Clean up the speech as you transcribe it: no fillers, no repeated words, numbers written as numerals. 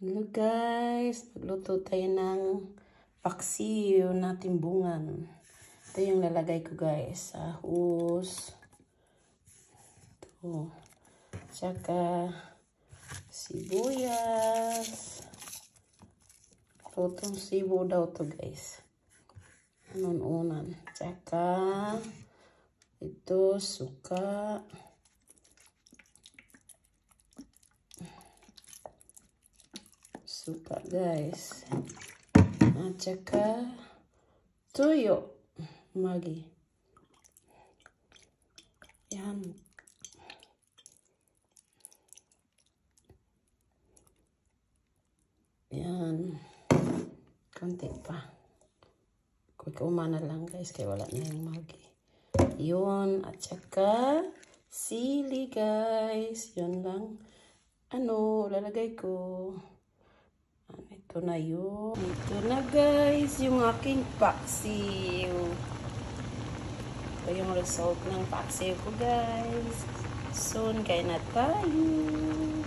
Hello guys, magluto tayo ng paksiw na timbungan. Ito yung lalagay ko guys, ahos. Ito. Tsaka sibuyas. Lutong sibo daw to guys. Unan-unan. Tsaka ito suka. Suka guys. At saka tuyo. Magi. Yan. Yan. Konti pa. Kumain na lang guys. Kaya wala na yung magi. Yun. At saka sili guys. Yun lang. Lalagay ko. Ito na yun. Ito na guys, yung aking paksiw. Ito yung result ng paksiw ko guys. Soon, kain na tayo.